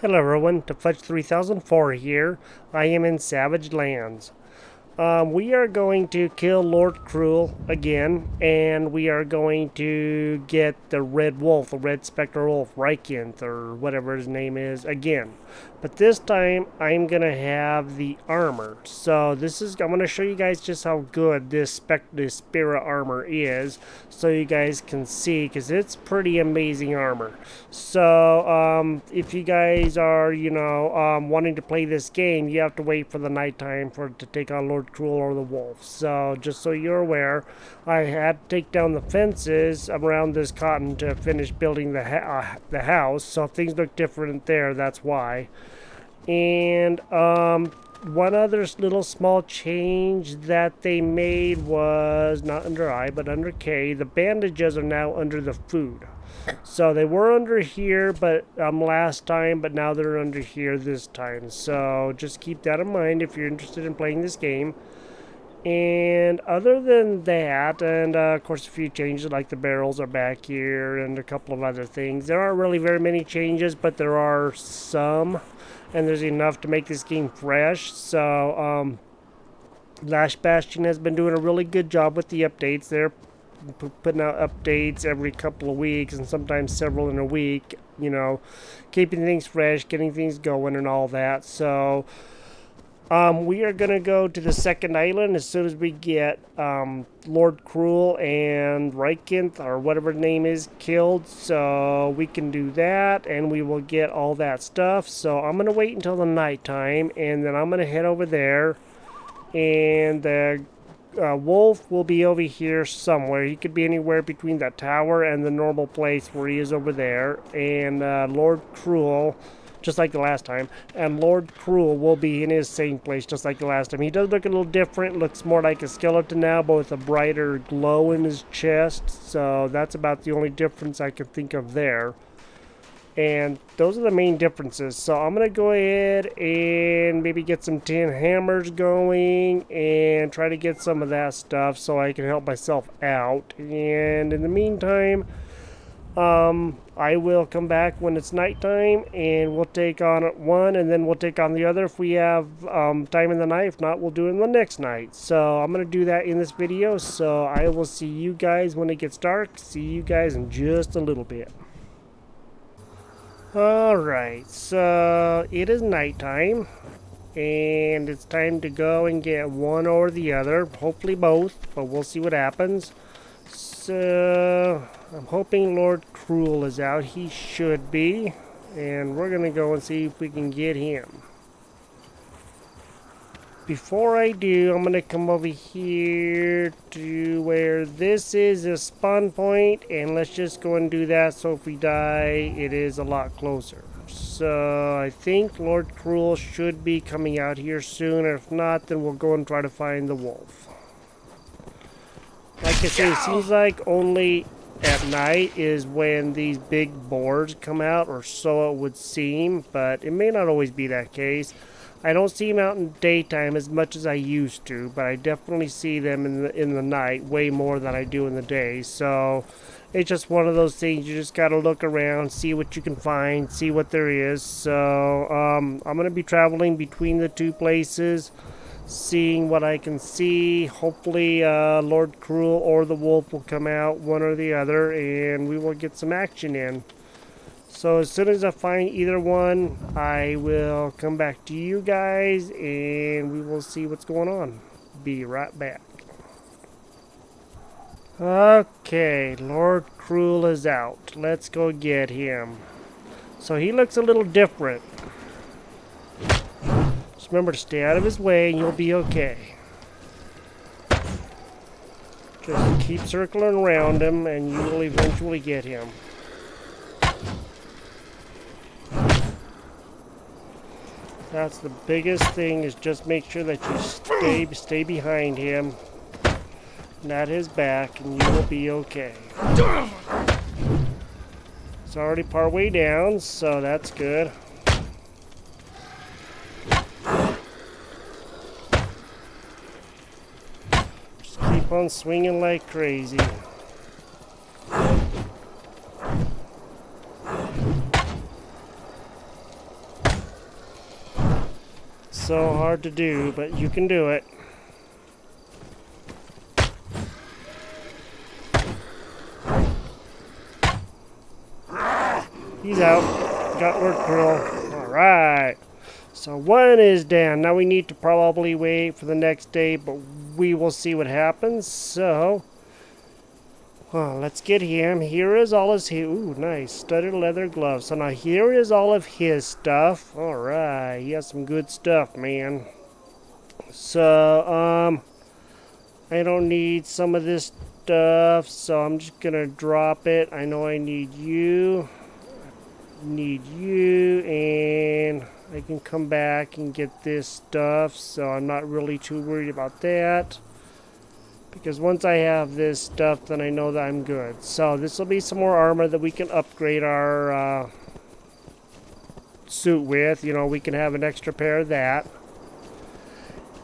Hello everyone, to Fudge 3004 here. I am in Savage Lands. We are going to kill Lord Kruul again, and we are going to get the red wolf, the red spectral wolf, Rycnth, or whatever his name is, again. But this time, I'm going to have the armor. So I'm going to show you guys just how good this spirit armor is, so you guys can see, because it's pretty amazing armor. So, if you guys are, wanting to play this game, you have to wait for the nighttime to take on Lord Kruul or the wolf. So, just so you're aware, I had to take down the fences around this cotton to finish building the house. So, if things look different there, that's why. And, one other little small change that they made was not under I, but under K. The bandages are now under the food. So they were under here, but last time, but now they're under here this time. So just keep that in mind if you're interested in playing this game. And other than that, and of course a few changes like the barrels are back here and a couple of other things. There aren't really very many changes, but there are some, and there's enough to make this game fresh. So Lash Bastion has been doing a really good job with the updates. They're putting out updates every couple of weeks and sometimes several in a week, keeping things fresh, getting things going and all that. So we are going to go to the second island as soon as we get Lord Kruul and Rycnth, or whatever the name is, killed. So we can do that and we will get all that stuff. So I'm going to wait until the nighttime, and then I'm going to head over there, and the wolf will be over here somewhere. He could be anywhere between that tower and the normal place where he is over there. And Lord Kruul, just like the last time, and Lord Kruul will be in his same place just like the last time. He does look a little different, looks more like a skeleton now, but with a brighter glow in his chest. So that's about the only difference I can think of there. And those are the main differences. So I'm going to go ahead and maybe get some tin hammers going and try to get some of that stuff so I can help myself out. And in the meantime, I will come back when it's nighttime, and we'll take on one, and then we'll take on the other if we have time in the night. If not, we'll do it in the next night. So I'm going to do that in this video. So I will see you guys when it gets dark. See you guys in just a little bit. Alright, so it is nighttime, and it's time to go and get one or the other, hopefully both, but we'll see what happens. So I'm hoping Lord Kruul is out. He should be, and we're gonna go and see if we can get him. Before I do, I'm going to come over here to where this is a spawn point, and let's just go and do that, so if we die, it is a lot closer. So I think Lord Kruul should be coming out here soon, or if not, then we'll go and try to find the wolf. Like I said, it seems like only at night is when these big boars come out, or so it would seem, but it may not always be that case. I don't see them out in daytime as much as I used to, but I definitely see them in the night way more than I do in the day. So it's just one of those things. You just gotta look around, see what you can find, see what there is. So I'm gonna be traveling between the two places, seeing what I can see. Hopefully Lord Kruul or the wolf will come out, one or the other, and we will get some action in. So as soon as I find either one, I will come back to you guys and we will see what's going on. Be right back. Okay, Lord Kruul is out. Let's go get him. So he looks a little different. Just remember to stay out of his way and you'll be okay. Just keep circling around him and you will eventually get him. That's the biggest thing, is just make sure that you stay behind him, not his back, and you will be okay. It's already part way down, so that's good. Just keep on swinging like crazy. so hard to do, but you can do it. He's out. Got Lord Kruul. Alright. So one is down. Now we need to probably wait for the next day, but we will see what happens. So, well, let's get him. Here is all his... Ooh, nice. Studded leather gloves. So now here is all of his stuff. Alright. He has some good stuff, man. So, I don't need some of this stuff, so I'm just gonna drop it. I know I need you. And I can come back and get this stuff, so I'm not really too worried about that, because once I have this stuff, then I know that I'm good. So this will be some more armor that we can upgrade our suit with. You know, we can have an extra pair of that.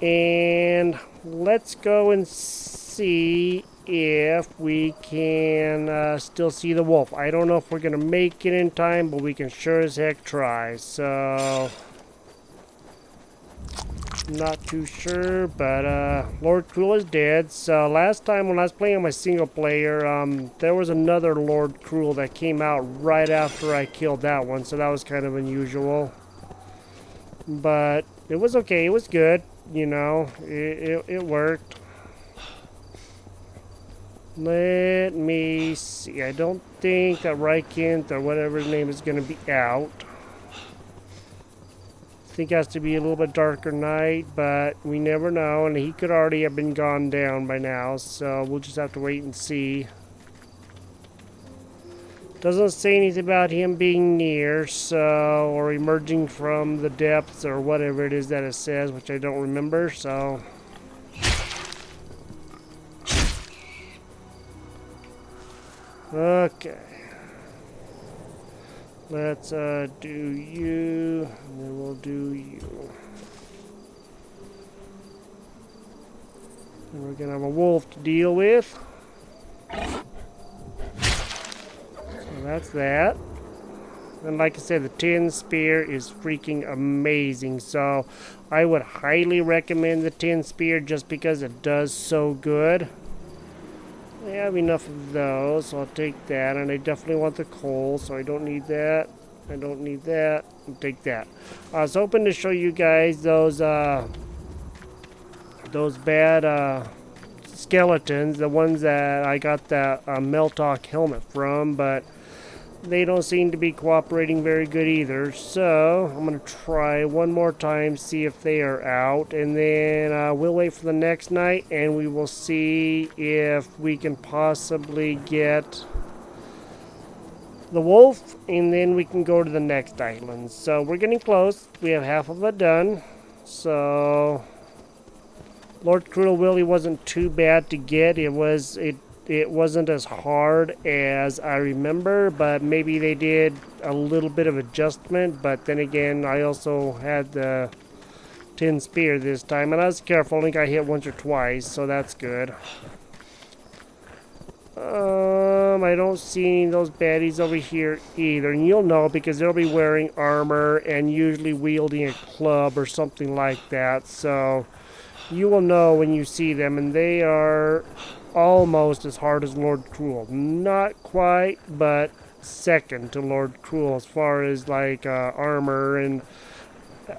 And let's go and see if we can still see the wolf. I don't know if we're gonna make it in time, but we can sure as heck try. So not too sure, but Lord Kruul is dead. So last time when I was playing my single player, there was another Lord Kruul that came out right after I killed that one, so that was kind of unusual, but it was okay. It was good, you know. It worked. Let me see. I don't think that Rycnth or whatever his name is going to be out. I think it has to be a little bit darker night, but we never know. And he could already have been gone down by now, so we'll just have to wait and see. Doesn't say anything about him being near, so, or emerging from the depths or whatever it is that it says, which I don't remember, so. Okay, let's do you, and then we'll do you. And we're gonna have a wolf to deal with. So that's that. And like I said, the tin spear is freaking amazing. So I would highly recommend the tin spear just because it does so good. I have enough of those, so I'll take that. And I definitely want the coal, so I don't need that. I don't need that. I'll take that. I was hoping to show you guys those bad skeletons, the ones that I got that Meltalk helmet from, but they don't seem to be cooperating very good either. So I'm going to try one more time, see if they are out, and then we'll wait for the next night, and we will see if we can possibly get the wolf, and then we can go to the next island. So we're getting close. We have half of it done. So Lord Kruul really wasn't too bad to get. It wasn't as hard as I remember, but maybe they did a little bit of adjustment. But then again, I also had the tin spear this time, and I was careful. I think I hit once or twice, so that's good. I don't see any of those baddies over here either, and you'll know because they'll be wearing armor and usually wielding a club or something like that. So you will know when you see them, and they are almost as hard as Lord Kruul. Not quite, but second to Lord Kruul as far as like armor and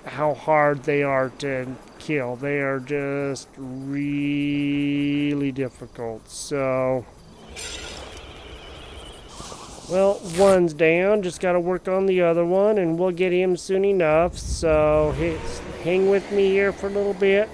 how hard they are to kill. They are just really difficult. So, well, one's down. Just got to work on the other one, and we'll get him soon enough. So hang with me here for a little bit.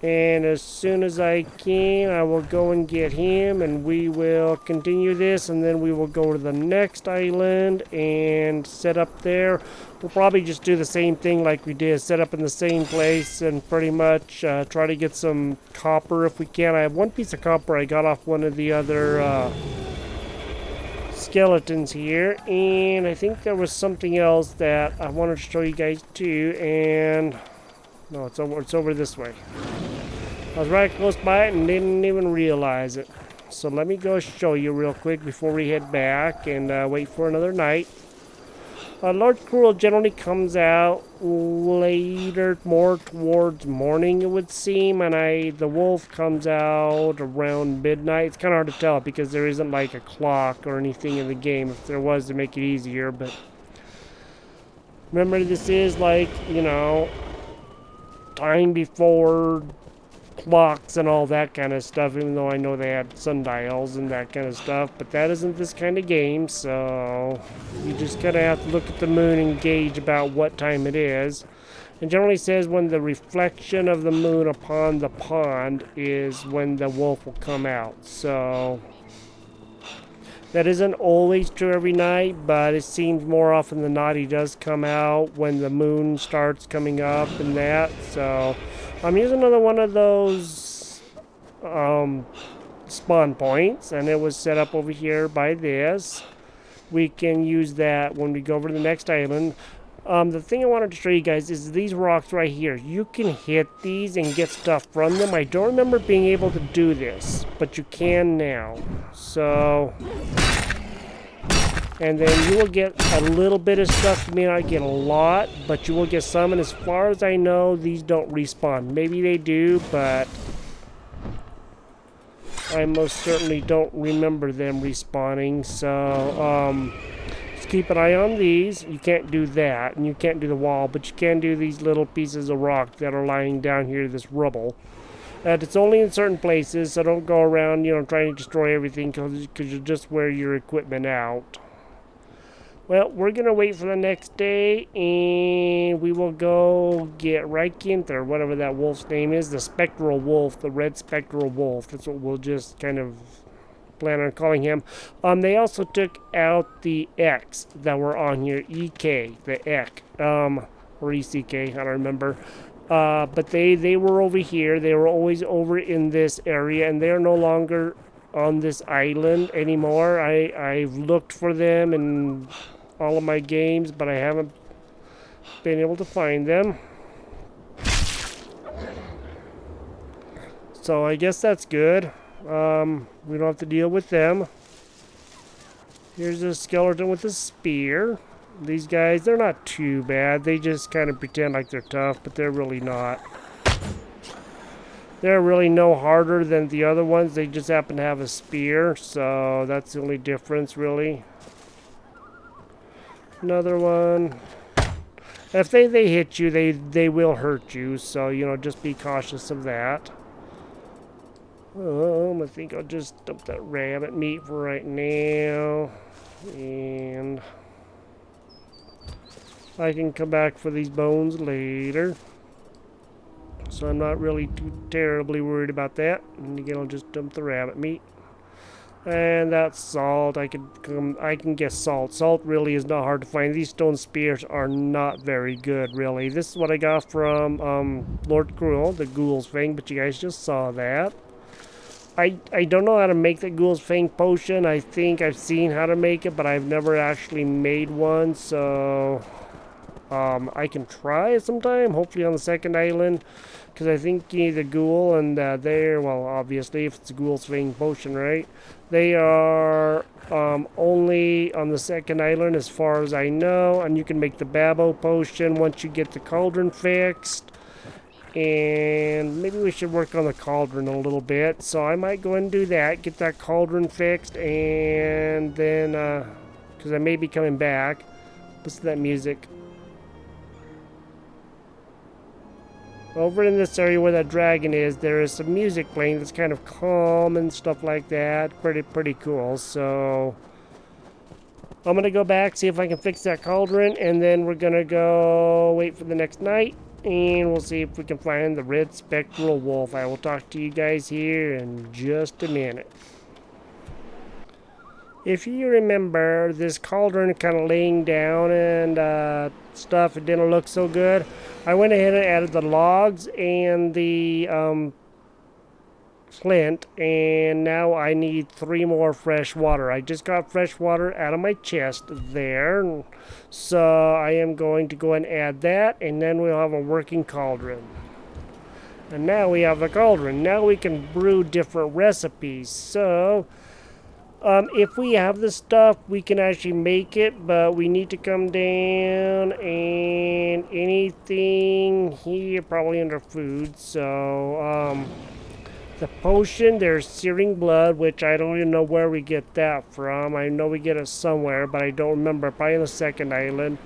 And as soon as I can, I will go and get him, and we will continue this, and then we will go to the next island and set up there. We'll probably just do the same thing like we did, set up in the same place, and pretty much try to get some copper if we can. I have one piece of copper I got off one of the other skeletons here, and I think there was something else that I wanted to show you guys too, and no, it's over this way. I was right close by it and didn't even realize it. So let me go show you real quick before we head back and wait for another night. Lord Kruul generally comes out later, more towards morning, it would seem, and the wolf comes out around midnight. It's kind of hard to tell because there isn't like a clock or anything in the game. If there was, to make it easier, but remember, this is like, time before clocks and all that kind of stuff, even though I know they had sundials and that kind of stuff, but that isn't this kind of game, so you just kind of have to look at the moon and gauge about what time it is. It generally says when the reflection of the moon upon the pond is when the wolf will come out, so that isn't always true every night, but it seems more often than not he does come out when the moon starts coming up and that, so I'm using another one of those spawn points, and it was set up over here by this. We can use that when we go over to the next island. The thing I wanted to show you guys is these rocks right here. You can hit these and get stuff from them. I don't remember being able to do this, but you can now. So, and then you will get a little bit of stuff. You may not get a lot, but you will get some. And as far as I know, these don't respawn. Maybe they do, but I most certainly don't remember them respawning. So, just keep an eye on these. You can't do that, and you can't do the wall, but you can do these little pieces of rock that are lying down here, this rubble. And it's only in certain places, so don't go around, trying to destroy everything because you'll just wear your equipment out. Well, we're going to wait for the next day, and we will go get Rycnth, or whatever that wolf's name is, the Spectral Wolf, the red Spectral Wolf. That's what we'll just kind of plan on calling him. They also took out the X that were on here, EK, the Ek, or ECK, I don't remember. But they were over here. They were always over in this area, and they're no longer on this island anymore. I've looked for them in all of my games, but I haven't been able to find them. So I guess that's good. We don't have to deal with them. Here's a skeleton with a spear. These guys, they're not too bad. They just kind of pretend like they're tough, but they're really not. They're really no harder than the other ones. They just happen to have a spear, so that's the only difference, really. Another one. If they hit you, they will hurt you, so, just be cautious of that. I think I'll just dump that rabbit meat for right now. And I can come back for these bones later. So I'm not really too terribly worried about that. And again, I'll just dump the rabbit meat. And that's salt. I can get salt. Salt really is not hard to find. These stone spears are not very good, really. This is what I got from Lord Kruul, the Ghoul's Fang, but you guys just saw that. I don't know how to make the Ghoul's Fang potion. I think I've seen how to make it, but I've never actually made one, so I can try it sometime, hopefully on the second island, because I think you need the ghoul, and well, obviously, if it's a Ghoul's Fang potion, right? They are only on the second island, as far as I know, and you can make the Babo potion once you get the cauldron fixed. And maybe we should work on the cauldron a little bit. So I might go ahead and do that. Get that cauldron fixed. And then, because I may be coming back. Listen to that music. Over in this area where that dragon is, there is some music playing that's kind of calm and stuff like that. Pretty cool. So I'm going to go back, see if I can fix that cauldron. And then we're going to go wait for the next night. And we'll see if we can find the red spectral wolf. I will talk to you guys here in just a minute. If you remember, this cauldron kind of laying down and stuff, it didn't look so good. I went ahead and added the logs and the flint, and now I need 3 more fresh water. I just got fresh water out of my chest there, so I am going to go and add that, and then we'll have a working cauldron. And now we have the cauldron. Now we can brew different recipes. So If we have the stuff, we can actually make it, but we need to come down and anything here, probably under food. So, the potion, there's searing blood, which I don't even know where we get that from. I know we get it somewhere, but I don't remember. Probably on the second island.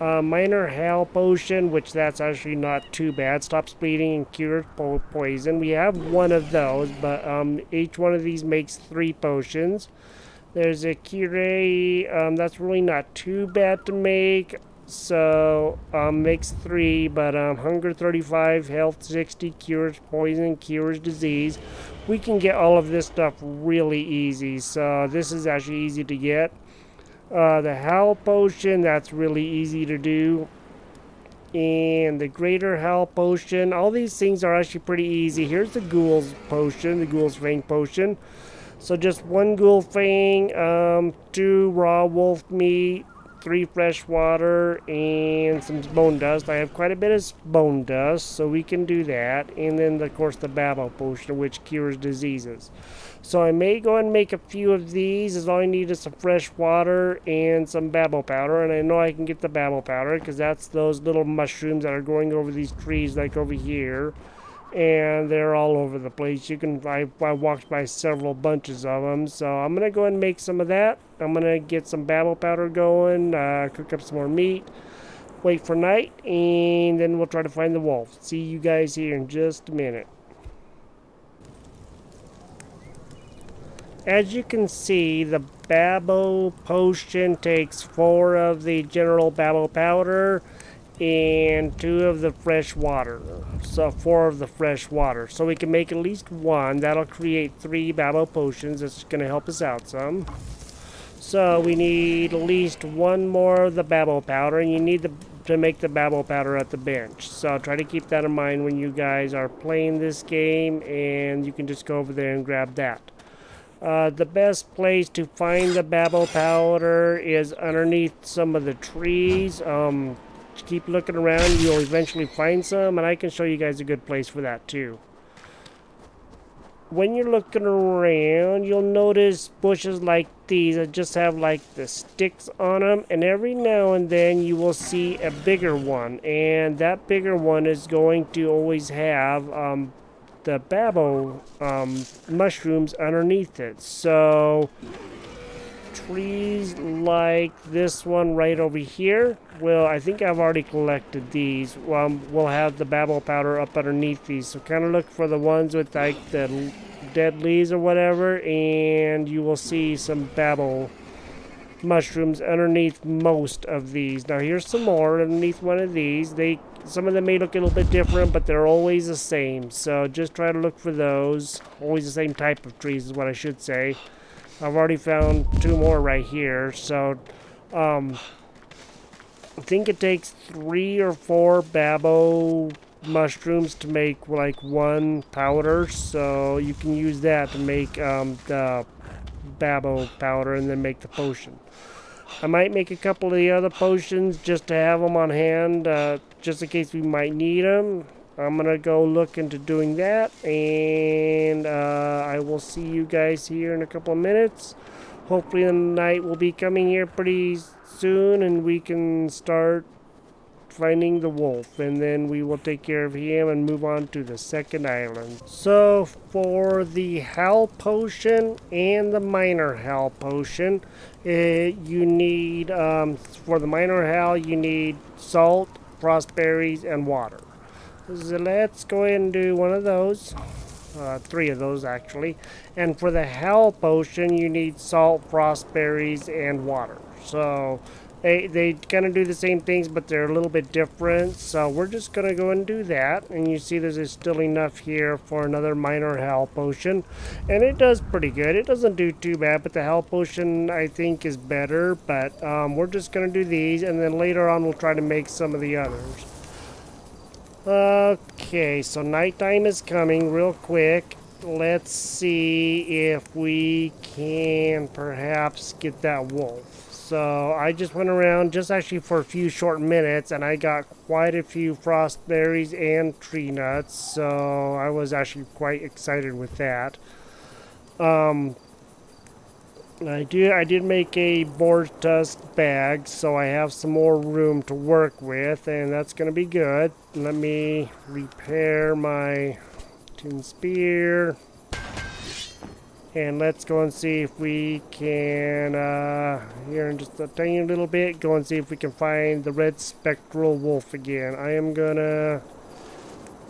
Minor Hell Potion, which that's actually not too bad. Stops bleeding and cures poison. We have one of those, but each one of these makes 3 potions. There's a Kirei, that's really not too bad to make. So, makes 3, but Hunger 35, Health 60, Cures Poison, Cures Disease. We can get all of this stuff really easy, so this is actually easy to get. The Howl Potion, that's really easy to do. And the Greater Howl Potion, all these things are actually pretty easy. Here's the Ghoul's Potion, the Ghoul's Fang Potion. So just 1 Ghoul Fang, 2 raw wolf meat, 3 fresh water, and some bone dust. I have quite a bit of bone dust, so we can do that. And then, of course, the Babble Potion, which cures diseases. So I may go and make a few of these, as all I need is some fresh water and some babble powder. And I know I can get the babble powder, because that's those little mushrooms that are growing over these trees, like over here. And they're all over the place. I walked by several bunches of them. So I'm going to go and make some of that. I'm going to get some babble powder going, cook up some more meat, wait for night, and then we'll try to find the wolf. See you guys here in just a minute. As you can see, the Babble Potion takes 4 of the general Babble Powder and 2 of the fresh water. So 4 of the fresh water. So we can make at least 1. That'll create 3 Babble Potions. That's going to help us out some. So we need at least 1 more of the Babble Powder, and you need to make the Babble Powder at the bench. So try to keep that in mind when you guys are playing this game, and you can just go over there and grab that. The best place to find the Babble Powder is underneath some of the trees. Keep looking around, you'll eventually find some, and I can show you guys a good place for that too. When you're looking around, you'll notice bushes like these that just have like the sticks on them, and every now and then you will see a bigger one, and that bigger one is going to always have the Babble mushrooms underneath it. So trees like this one right over here, well, I think I've already collected these. We'll have the Babble Powder up underneath these, so kind of look for the ones with like the dead leaves or whatever, and you will see some Babble mushrooms underneath most of these. Now here's some more underneath one of these. Some of them may look a little bit different, but they're always the same. So just try to look for those. Always the same type of trees is what I should say. I've already found 2 more right here. So I think it takes 3 or 4 Babble mushrooms to make like 1 powder. So you can use that to make the Babble powder and then make the potion. I might make a couple of the other potions just to have them on hand, just in case we might need them. I'm going to go look into doing that, and I will see you guys here in a couple of minutes. Hopefully the night will be coming here pretty soon, and we can start finding the wolf, and then we will take care of him and move on to the second island. So for the Howl Potion and the Minor Howl Potion, you need, for the Minor Howl, you need salt, frost berries, and water. So let's go ahead and do one of those. 3 of those actually. And for the Howl Potion, you need salt, frost berries, and water. So they kind of do the same things, but they're a little bit different. So we're just going to go and do that. And you see there's still enough here for another Minor Howl Potion. And it does pretty good. It doesn't do too bad, but the Howl Potion I think is better. But we're just going to do these, and then later on we'll try to make some of the others. Okay, so nighttime is coming real quick. Let's see if we can perhaps get that wolf. So I just went around just actually for a few short minutes, and I got quite a few frost berries and tree nuts. So I was actually quite excited with that. I did make a boar tusk bag, so I have some more room to work with, and that's going to be good. Let me repair my tin spear. And let's go and see if we can, here in just a tiny little bit, go and see if we can find the red spectral wolf again. I am gonna,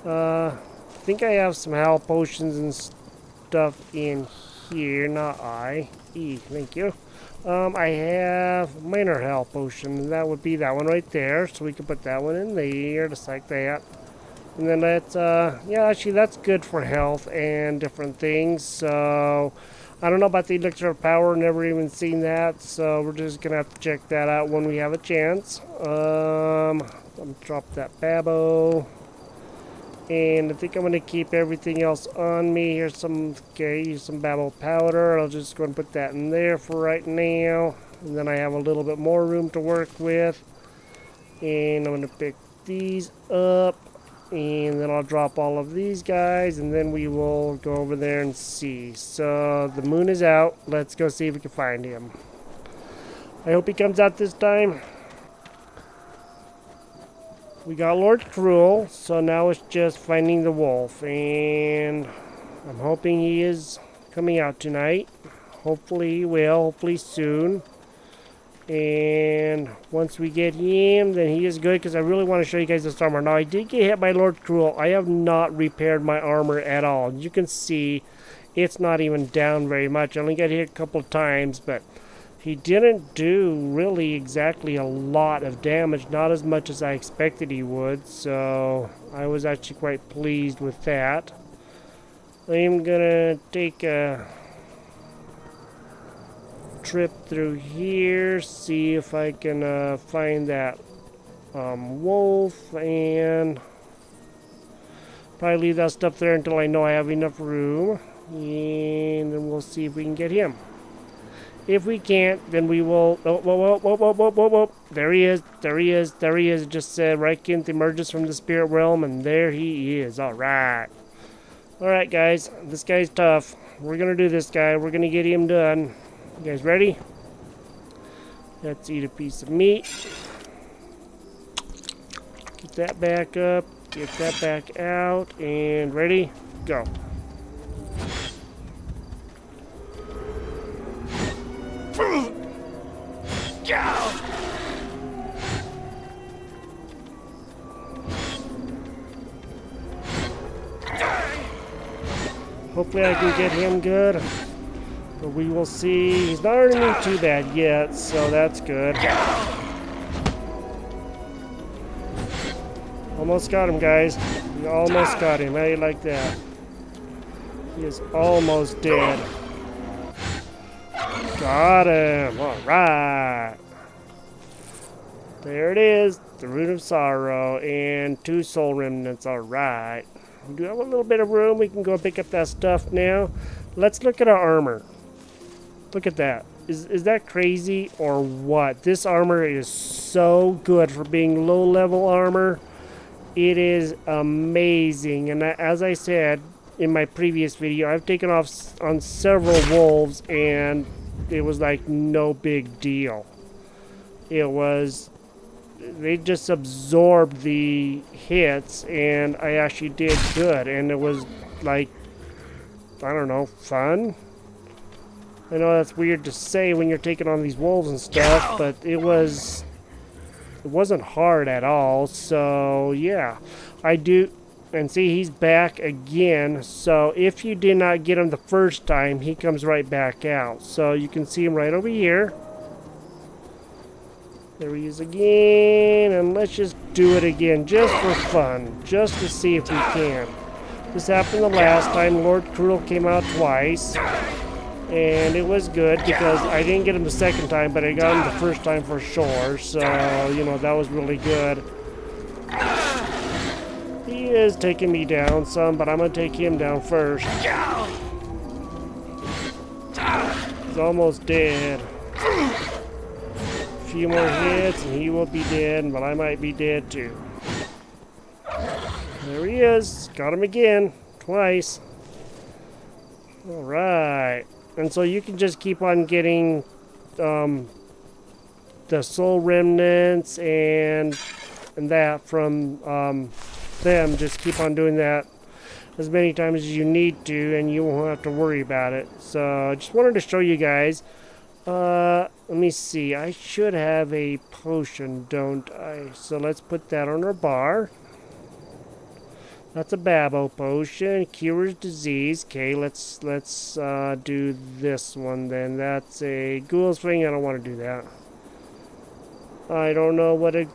I think I have some health potions and stuff in here, not thank you. I have minor health potion, and that would be that one right there, so we can put that one in there, just like that. And then let's, yeah, actually that's good for health and different things. So, I don't know about the elixir of power, never even seen that. So we're just going to have to check that out when we have a chance. I'm going to drop that babo. And I think I'm going to keep everything else on me. Here's some, okay, use some babble powder. I'll just go and put that in there for right now. And then I have a little bit more room to work with. And I'm going to pick these up. And then I'll drop all of these guys, and then we will go over there and see. So the moon is out. Let's go see if we can find him. I hope he comes out this time. We got Lord Kruul, so now it's just finding the wolf. And I'm hoping he is coming out tonight. Hopefully he will, hopefully soon. And once we get him, then he is good, because I really want to show you guys this armor. Now, I did get hit by Lord Kruul. I have not repaired my armor at all. You can see it's not even down very much. I only got hit a couple of times, but he didn't do really exactly a lot of damage. Not as much as I expected he would, so I was actually quite pleased with that. I am going to take a trip through here, see if I can find that wolf, and probably leave that stuff there until I know I have enough room, and then we'll see if we can get him. If we can't, then we will. Oh, whoa, whoa, whoa, whoa, whoa, whoa. There he is, there he is, there he is. It just said Rycnth emerges from the spirit realm, and there he is. Alright. Alright, guys, this guy's tough. We're gonna do this guy, we're gonna get him done. You guys ready? Let's eat a piece of meat. Get that back up. Get that back out. And ready? Go. Hopefully I can get him good. But we will see. He's not hurting me too bad yet, so that's good. Almost got him, guys. We almost got him. How do you like that? He is almost dead. Got him. Alright. There it is. The Root of Sorrow and 2 soul remnants. Alright. We do have a little bit of room. We can go pick up that stuff now. Let's look at our armor. Look at that. Is that crazy or what? This armor is so good for being low-level armor. It is amazing. And as I said in my previous video, I've taken off on several wolves, and it was like no big deal. It was... They just absorbed the hits, and I actually did good. And it was like, I don't know, fun? I know that's weird to say when you're taking on these wolves and stuff, but it wasn't hard at all. So yeah, I do. And see, he's back again. So if you did not get him the first time, he comes right back out. So you can see him right over here. There he is again, and let's just do it again just for fun, just to see if we can. This happened the last time. Lord Kruul came out twice. And it was good because I didn't get him the second time, but I got him the first time for sure. So, you know, that was really good. He is taking me down some, but I'm going to take him down first. He's almost dead. A few more hits and he will be dead, but I might be dead too. There he is. Got him again. Twice. Alright. And so you can just keep on getting the soul remnants and that from them. Just keep on doing that as many times as you need to, and you won't have to worry about it. So I just wanted to show you guys. Let me see. I should have a potion, don't I? So let's put that on our bar. That's a Babo potion. Cures disease. Okay, let's do this one then. That's a Ghoul's Ring. I don't want to do that. I don't know what a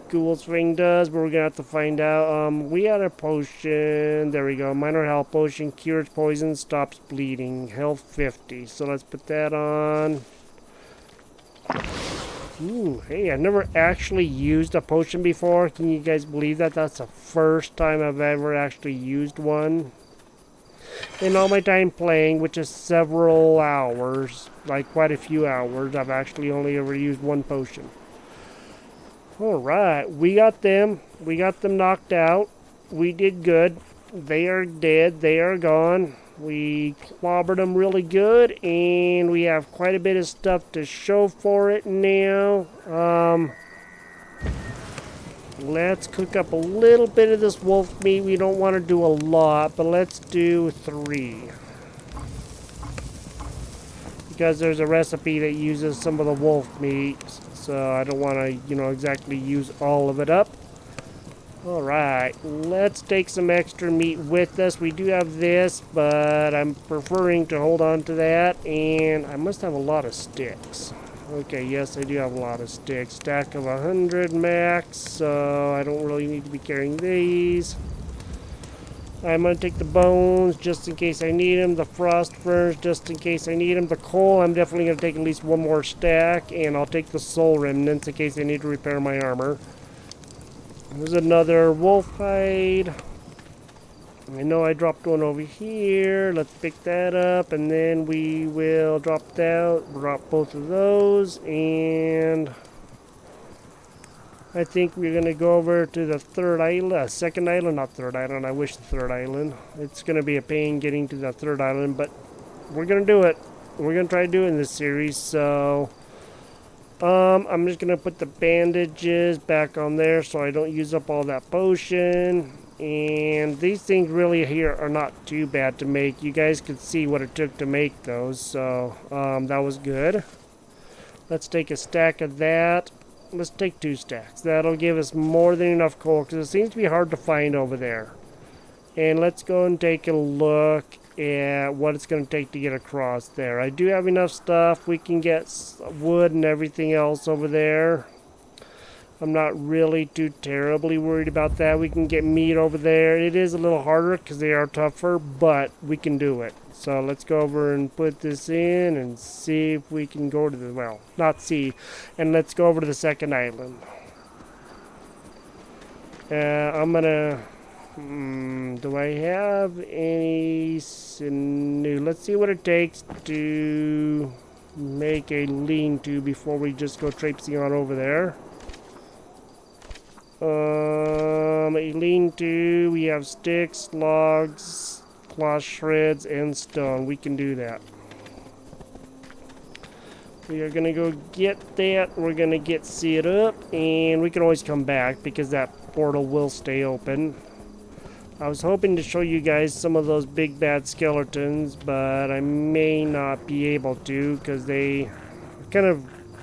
Ghoul's Ring does, but we're gonna have to find out. We had a potion. There we go. Minor health potion. Cures poison. Stops bleeding. Health 50. So let's put that on. Ooh, hey, I've never actually used a potion before. Can you guys believe that? That's the first time I've ever actually used one. In all my time playing, which is several hours, like quite a few hours, I've actually only ever used one potion. Alright, we got them. We got them knocked out. We did good. They are dead. They are gone. We clobbered them really good, and we have quite a bit of stuff to show for it now. Let's cook up a little bit of this wolf meat. We don't want to do a lot, but let's do 3. Because there's a recipe that uses some of the wolf meat, so I don't want to, exactly use all of it up. Alright, let's take some extra meat with us. We do have this, but I'm preferring to hold on to that. And I must have a lot of sticks. Okay, yes, I do have a lot of sticks. Stack of 100 max, so I don't really need to be carrying these. I'm going to take the bones just in case I need them. The frost ferns just in case I need them. The coal, I'm definitely going to take at least one more stack. And I'll take the soul remnants in case I need to repair my armor. There's another wolf hide. I know I dropped one over here. Let's pick that up, and then we will drop both of those, and I think we're gonna go over to the third island, second island, not third island. I wish the third island. It's gonna be a pain getting to the third island, but we're gonna do it. We're gonna try to do it in this series, so. I'm just gonna put the bandages back on there so I don't use up all that potion. And these things really here are not too bad to make. You guys could see what it took to make those, so that was good. Let's take a stack of that. Let's take 2 stacks. That'll give us more than enough coal because it seems to be hard to find over there. And let's go and take a look at what it's going to take to get across there. I do have enough stuff. We can get wood and everything else over there. I'm not really too terribly worried about that. We can get meat over there. It is a little harder because they are tougher, but we can do it. So let's go over and put this in and see if we can go to the, well, not see. And let's go over to the second island. I'm going to... do I have any sinew? Let's see what it takes to make a lean-to before we just go traipsing on over there. A lean-to, we have sticks, logs, cloth shreds, and stone. We can do that. We are going to go get that. We're going to get set up, and we can always come back because that portal will stay open. I was hoping to show you guys some of those big bad skeletons, but I may not be able to because they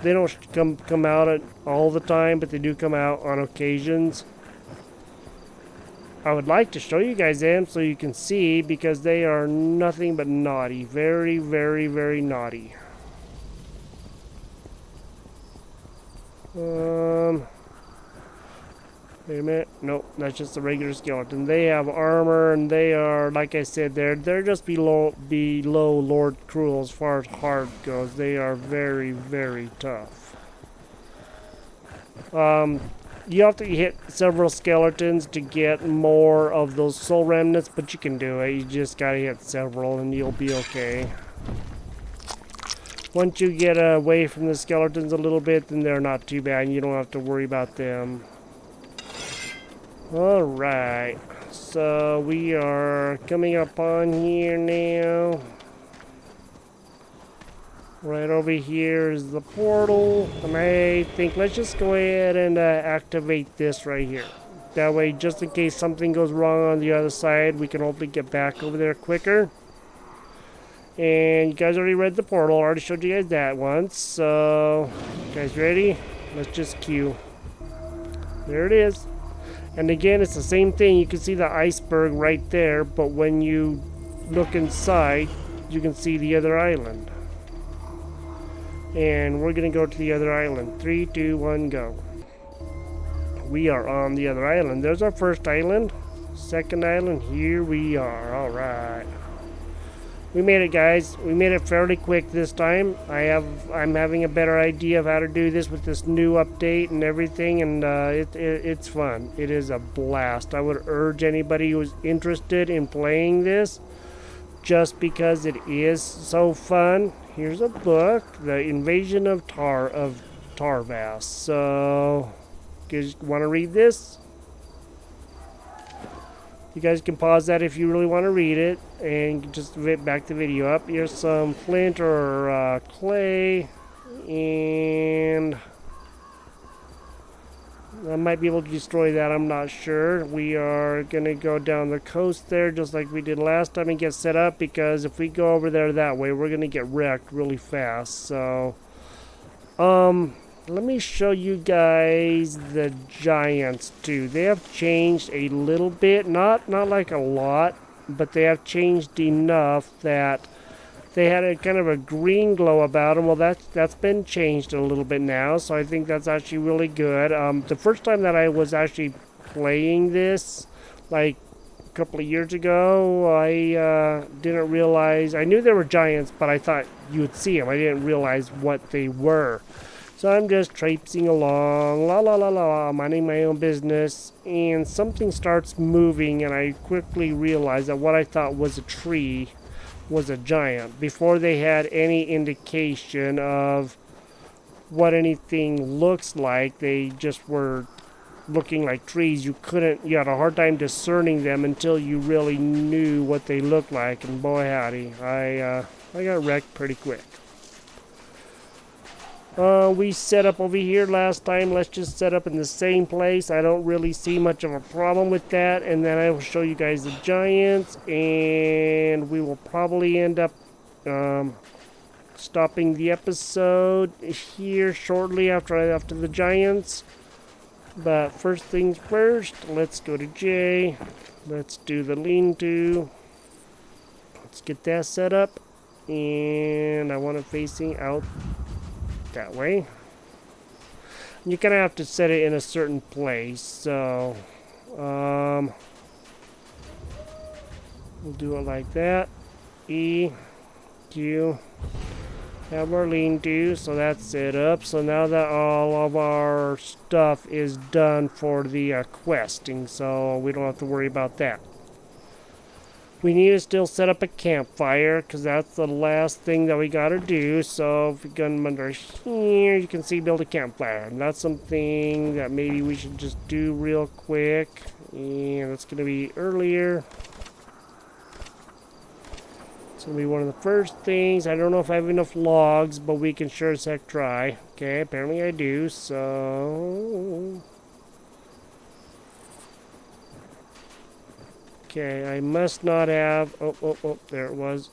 don't come out all the time, but they do come out on occasions. I would like to show you guys them so you can see because they are nothing but naughty. Very, very, very naughty. Wait a minute. Nope, that's just a regular skeleton. They have armor, and they are, like I said, they're just below Lord Kruul as far as hard goes. They are very, very tough. You have to hit several skeletons to get more of those soul remnants, but you can do it. You just gotta hit several, and you'll be okay. Once you get away from the skeletons a little bit, then they're not too bad, and you don't have to worry about them. Alright, so we are coming up on here now. Right over here is the portal, and I think let's just go ahead and activate this right here. That way, just in case something goes wrong on the other side, we can hopefully get back over there quicker. And you guys already read the portal. I already showed you guys that once. So, you guys ready? Let's just queue. There it is. And again, it's the same thing. You can see the iceberg right there, but when you look inside, you can see the other island. And we're going to go to the other island. 3, 2, 1, go. We are on the other island. There's our first island. Second island. Here we are. Alright. We made it, guys. We made it fairly quick this time. I'm having a better idea of how to do this with this new update and everything, and it's fun. It is a blast. I would urge anybody who's interested in playing this, just because it is so fun. Here's a book, The Invasion of Tarvas. So, you guys want to read this? You guys can pause that if you really want to read it, and just back the video up. Here's some flint or clay, and I might be able to destroy that, I'm not sure. We are going to go down the coast there just like we did last time and get set up, because if we go over there that way, we're going to get wrecked really fast. So, let me show you guys the giants too. They have changed a little bit, not like a lot, but they have changed enough that they had a kind of a green glow about them. Well, that's been changed a little bit now, so I think that's actually really good. The first time that I was actually playing this, like a couple of years ago, I didn't realize. I knew there were giants, but I thought you would see them. I didn't realize what they were. So I'm just traipsing along, la la la la, minding my own business, and something starts moving, and I quickly realize that what I thought was a tree was a giant. Before they had any indication of what anything looks like, they just were looking like trees. You had a hard time discerning them until you really knew what they looked like, and boy howdy, I got wrecked pretty quick. We set up over here last time. Let's just set up in the same place. I don't really see much of a problem with that. And then I will show you guys the giants. And we will probably end up stopping the episode here shortly after the giants. But first things first, let's go to J. Let's do the lean-to. Let's get that set up. And I want it facing out that way. You kind of have to set it in a certain place, so we'll do it like that. E, Q, have our lean-to, so that's set up. So now that all of our stuff is done for the questing, so we don't have to worry about that. We need to still set up a campfire, because that's the last thing that we gotta do. So if we come under here, you can see build a campfire. And that's something that maybe we should just do real quick. And it's gonna be earlier. It's gonna be one of the first things. I don't know if I have enough logs, but we can sure as heck try. Okay, apparently I do, so... Okay, I must not have... Oh, there it was.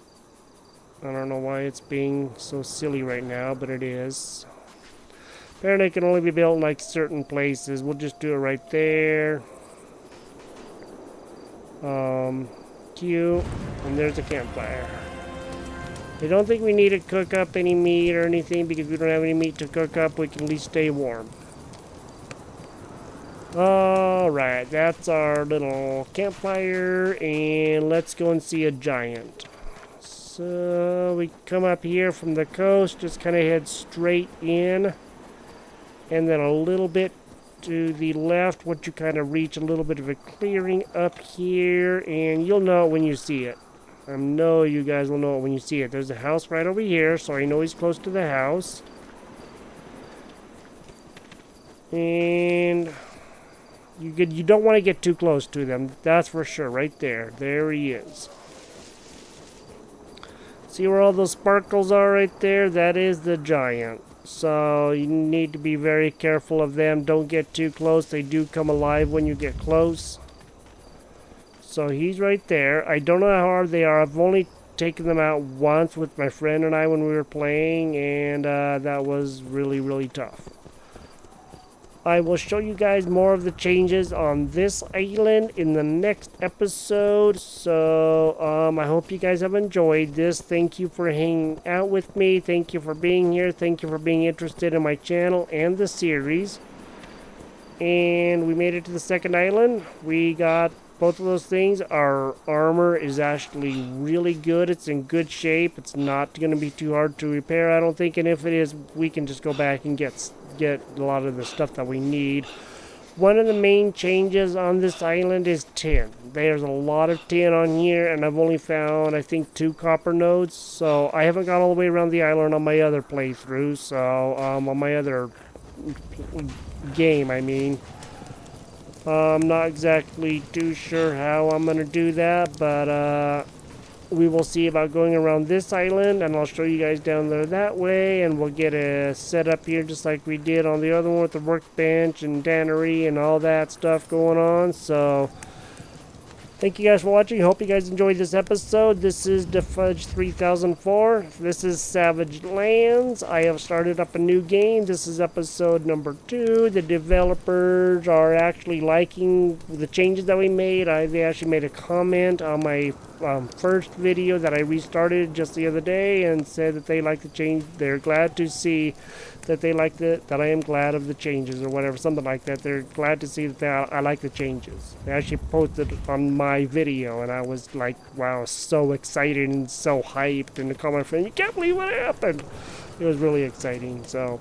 I don't know why it's being so silly right now, but it is. Apparently it can only be built in like certain places. We'll just do it right there. Q, and there's a campfire. I don't think we need to cook up any meat or anything, because if we don't have any meat to cook up, we can at least stay warm. Alright, that's our little campfire, and let's go and see a giant. So we come up here from the coast, just kind of head straight in, and then a little bit to the left, once you kind of reach a little bit of a clearing up here, and you'll know it when you see it. I know you guys will know it when you see it. There's a house right over here, so I know he's close to the house. And you don't want to get too close to them, that's for sure, right there. There he is. As See where all those sparkles are right there? That is the giant. So you need to be very careful of them. Don't get too close. They do come alive when you get close. So he's right there. I don't know how hard they are. I've only taken them out once with my friend and I when we were playing, and that was really, really tough. I will show you guys more of the changes on this island in the next episode. So I hope you guys have enjoyed this. Thank you for hanging out with me. Thank you for being here. Thank you for being interested in my channel and the series. And we made it to the second island. We got both of those things. Our armor is actually really good. It's in good shape. It's not going to be too hard to repair, I don't think. And if it is, we can just go back and get a lot of the stuff that we need. One of the main changes on this island is tin. There's a lot of tin on here, and I've only found, I think, 2 copper nodes. So I haven't gone all the way around the island on my other playthrough. So on my other game, I mean. I'm not exactly too sure how I'm going to do that, but we will see about going around this island, and I'll show you guys down there that way, and we'll get a setup here just like we did on the other one with the workbench and tannery and all that stuff going on. So thank you guys for watching. Hope you guys enjoyed this episode. This is Defudge 3004. This is Savage Lands. I have started up a new game. This is episode number 2. The developers are actually liking the changes that we made. They actually made a comment on my first video that I restarted just the other day and said that they like the change. They're glad to see that they like that I am glad of the changes or whatever, something like that. They're glad to see that I like the changes. They actually posted on my video, and I was like, wow, so excited and so hyped, and to call my friend, you can't believe what happened. It was really exciting. So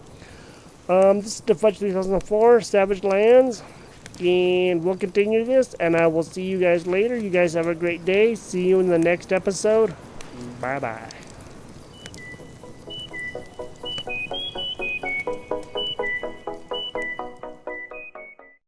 this is the Fudge 3004 Savage Lands, and we'll continue this, and I will see you guys later. You guys have a great day. See you in the next episode. Bye bye.